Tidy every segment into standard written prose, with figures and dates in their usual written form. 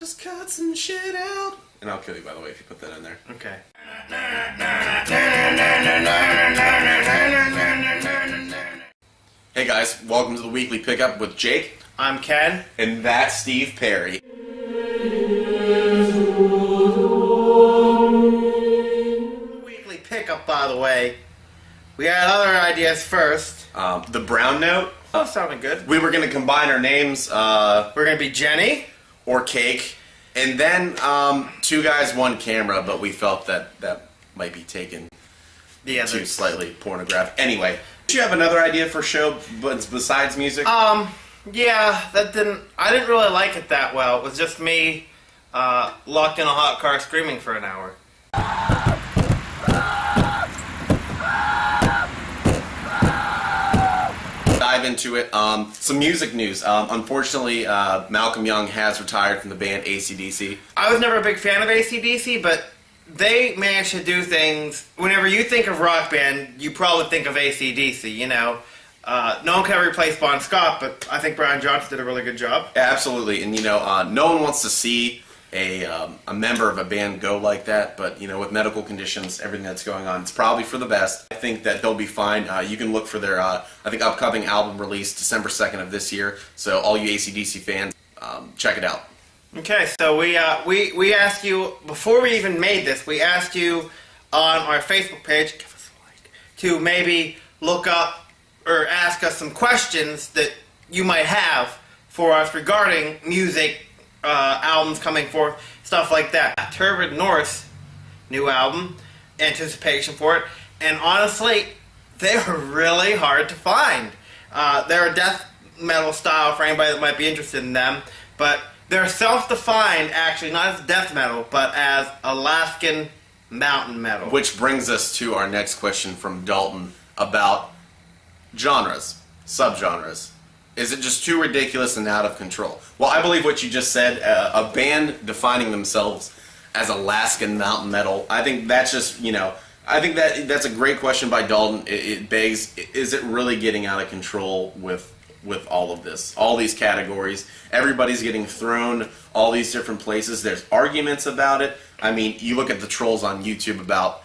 Just cut some shit out. And I'll kill you, by the way, if you put that in there. Okay. Hey guys, welcome to the Weekly Pickup with Jake. I'm Ken. And that's Steve Perry. Weekly Pickup, by the way. We had other ideas first. The Brown Note. Oh, sounded good. We were going to combine our names, We're going to be Jenny. or Cake. And then, two guys, one camera, but we felt that that might be taken Yeah, too slightly pornographic. Anyway, do you have another idea for a show besides music? yeah, I didn't really like it that well. It was just me, locked in a hot car screaming for an hour. Dive into it. Some music news. Unfortunately, Malcolm Young has retired from the band AC/DC. I was never a big fan of AC/DC, but they managed to do things. Whenever you think of rock band, you probably think of AC/DC, you know. No one can ever replace Bon Scott, but I think Brian Johnson did a really good job. Absolutely, and no one wants to see a member of a band go like that, but with medical conditions, everything that's going on, it's probably for the best. I think that they'll be fine. You can look for their, upcoming album release December 2nd of this year, so all you AC/DC fans, check it out. Okay, so we asked you, before we even made this, we asked you on our Facebook page, give us a like, to maybe look up or ask us some questions that you might have for us regarding music, albums coming forth, stuff like that. Turbid North, new album, anticipation for it, and honestly, they were really hard to find. They're a death metal style for anybody that might be interested in them, but they're self-defined, actually, not as death metal, but as Alaskan mountain metal. Which brings us to our next question from Dalton about genres, subgenres. Is it just too ridiculous and out of control? Well, I believe what you just said, a band defining themselves as Alaskan mountain metal, I think that's just, I think that's a great question by Dalton. It begs, is it really getting out of control with all of this? All these categories, everybody's getting thrown all these different places. There's arguments about it. I mean, you look at the trolls on YouTube about,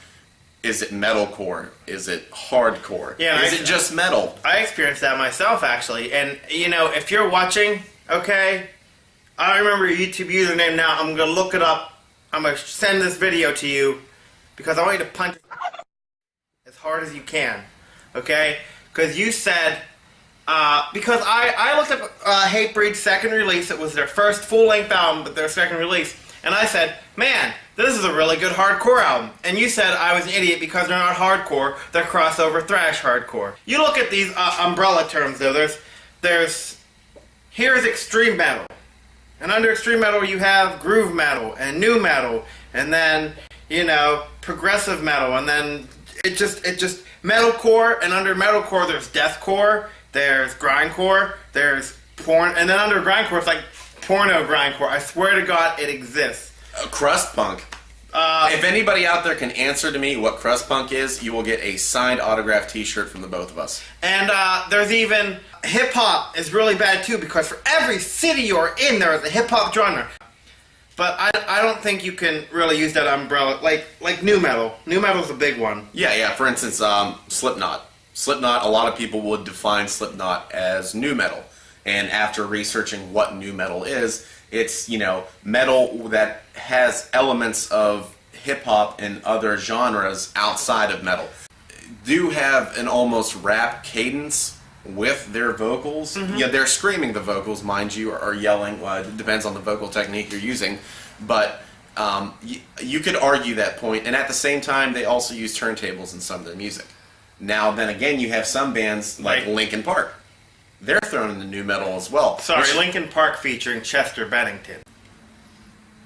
is it metalcore? Is it hardcore? Yeah, is it just metal? I experienced that myself, actually. And, if you're watching, okay, I don't remember your YouTube username now. I'm going to look it up. I'm going to send this video to you because I want you to punch as hard as you can, okay? Because you said, because I looked up Hatebreed's second release. It was their first full-length album, but their second release. And I said, man, this is a really good hardcore album. And you said I was an idiot because they're not hardcore, they're crossover thrash hardcore. You look at these umbrella terms though, here's extreme metal. And under extreme metal you have groove metal and new metal and then, progressive metal and then it just metalcore, and under metalcore there's deathcore, there's grindcore, there's porn, and then under grindcore it's like porno grindcore. I swear to God, it exists. Crust punk. If anybody out there can answer to me what crust punk is, you will get a signed autographed t-shirt from the both of us. And there's even hip-hop is really bad too, because for every city you're in there is a hip-hop genre. But I don't think you can really use that umbrella, like new metal. New metal's a big one. Yeah, for instance, Slipknot. Slipknot, a lot of people would define Slipknot as new metal. And after researching what new metal is, it's, metal that has elements of hip-hop and other genres outside of metal. Do have an almost rap cadence with their vocals. Mm-hmm. Yeah, they're screaming the vocals, mind you, or yelling. It depends on the vocal technique you're using. But you could argue that point. And at the same time, they also use turntables in some of their music. Now, then again, you have some bands like Linkin Park. They're thrown into new metal as well. Sorry, Linkin Park featuring Chester Bennington.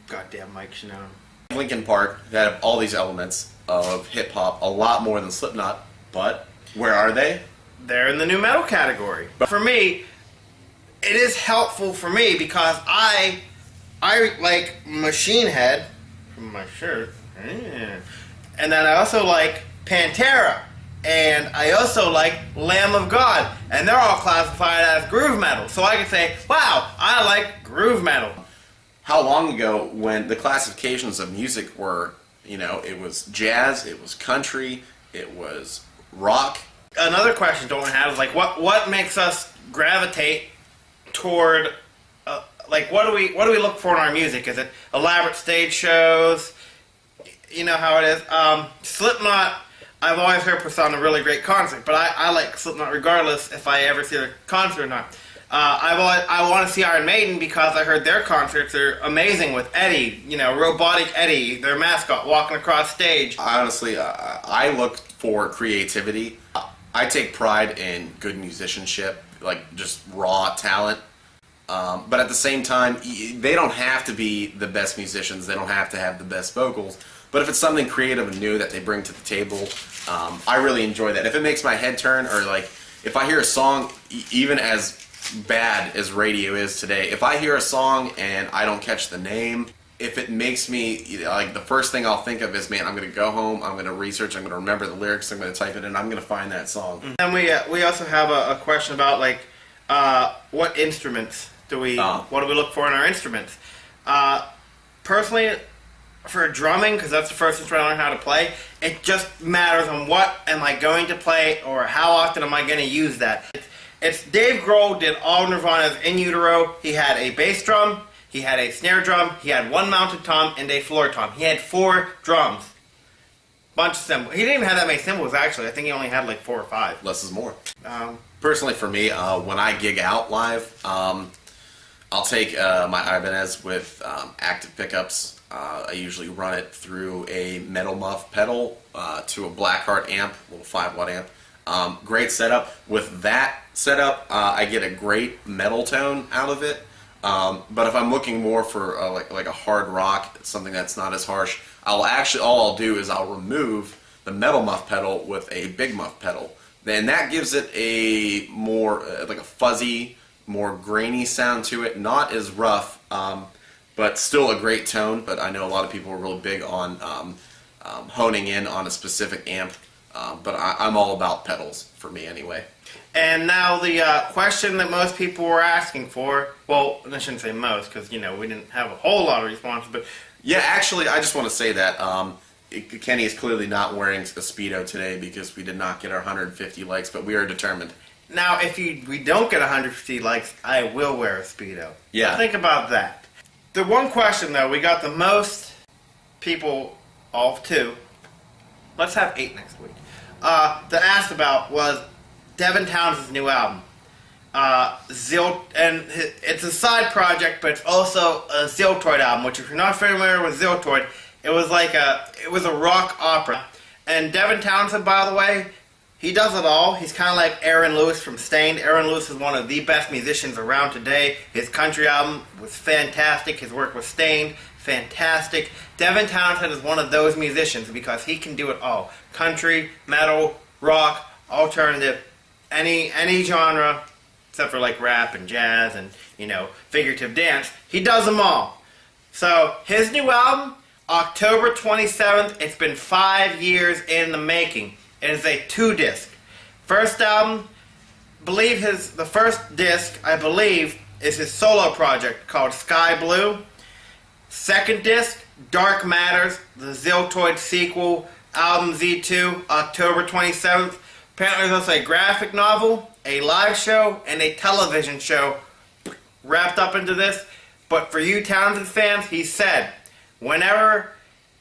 Goddamn Mike Shinoda. Linkin Park, that have all these elements of hip-hop, a lot more than Slipknot, but where are they? They're in the new metal category. But for me, it is helpful for me because I like Machine Head from my shirt. And then I also like Pantera. And I also like Lamb of God, and they're all classified as groove metal. So I can say, wow, I like groove metal. how long ago when the classifications of music were, it was jazz, it was country, it was rock. Another question Dolan had is like, what makes us gravitate toward, what do we look for in our music? Is it elaborate stage shows? You know how it is. Slipknot, I've always heard puts on a really great concert, but I like Slipknot regardless if I ever see their concert or not. I want to see Iron Maiden because I heard their concerts are amazing with Eddie, robotic Eddie, their mascot, walking across stage. Honestly, I look for creativity. I take pride in good musicianship, like just raw talent. But at the same time, they don't have to be the best musicians. They don't have to have the best vocals. But if it's something creative and new that they bring to the table, I really enjoy that. If it makes my head turn, or like if I hear a song, even as bad as radio is today, if I hear a song and I don't catch the name, if it makes me, the first thing I'll think of is, man, I'm going to go home, I'm going to research, I'm going to remember the lyrics, I'm going to type it in, I'm going to find that song. And we also have a question about what instruments what do we look for in our instruments? Personally, for drumming, because that's the first instrument I learned how to play, it just matters on what am I going to play or how often am I going to use that. It's Dave Grohl did all Nirvana's In Utero. He had a bass drum, he had a snare drum, he had one mounted tom, and a floor tom. He had 4 drums. Bunch of cymbals. He didn't even have that many cymbals, actually. I think he only had 4 or 5. Less is more. Personally, for me, when I gig out live, I'll take my Ibanez with active pickups. I usually run it through a metal muff pedal to a Blackheart amp, a little 5-watt amp. Great setup. With that setup, I get a great metal tone out of it. But if I'm looking more for like a hard rock, something that's not as harsh, all I'll do is I'll remove the metal muff pedal with a big muff pedal. Then that gives it a more like a fuzzy, more grainy sound to it. Not as rough, but still a great tone. But I know a lot of people are really big on honing in on a specific amp. But I'm all about pedals, for me anyway. And now the question that most people were asking for, well, I shouldn't say most, because, we didn't have a whole lot of responses, but... Yeah, actually, I just want to say that Kenny is clearly not wearing a Speedo today because we did not get our 150 likes, but we are determined. Now, if we don't get 150 likes, I will wear a Speedo. Yeah. So think about that. The one question, though, we got the most people, all 2, let's have 8 next week, that asked about was Devin Townsend's new album. And it's a side project, but it's also a Ziltoid album, which if you're not familiar with Ziltoid, it was a rock opera. And Devin Townsend, by the way, he does it all. He's kind of like Aaron Lewis from Staind. Aaron Lewis is one of the best musicians around today. His country album was fantastic. His work with Staind, fantastic. Devin Townsend is one of those musicians because he can do it all. Country, metal, rock, alternative, any genre, except for rap and jazz and, figurative dance. He does them all. So, his new album, October 27th, it's been 5 years in the making. It is a 2-disc. First album, the first disc, I believe, is his solo project called Sky Blue. Second disc, Dark Matters, the Ziltoid sequel, album Z2, October 27th. Apparently there's also a graphic novel, a live show, and a television show wrapped up into this. But for you Townsend fans, he said, whenever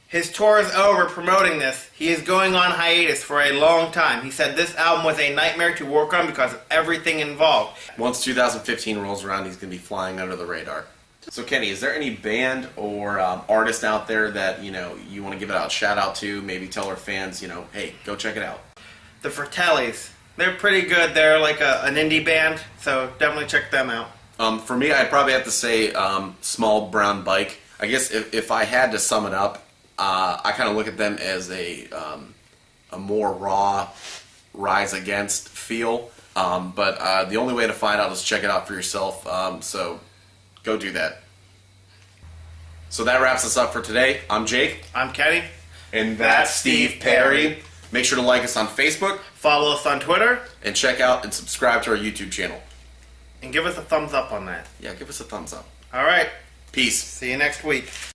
his tour is over promoting this, he is going on hiatus for a long time. He said this album was a nightmare to work on because of everything involved. Once 2015 rolls around, he's going to be flying under the radar. So Kenny, is there any band or artist out there that you want to give a shout out to? Maybe tell our fans, hey, go check it out. The Fratellis, they're pretty good. They're like an indie band, so definitely check them out. For me, I'd probably have to say Small Brown Bike. I guess if I had to sum it up, I kind of look at them as a more raw, Rise Against feel. But the only way to find out is check it out for yourself. So go do that. So that wraps us up for today. I'm Jake. I'm Kenny. And that's Steve Perry. Make sure to like us on Facebook. Follow us on Twitter. And check out and subscribe to our YouTube channel. And give us a thumbs up on that. Yeah, give us a thumbs up. All right. Peace. See you next week.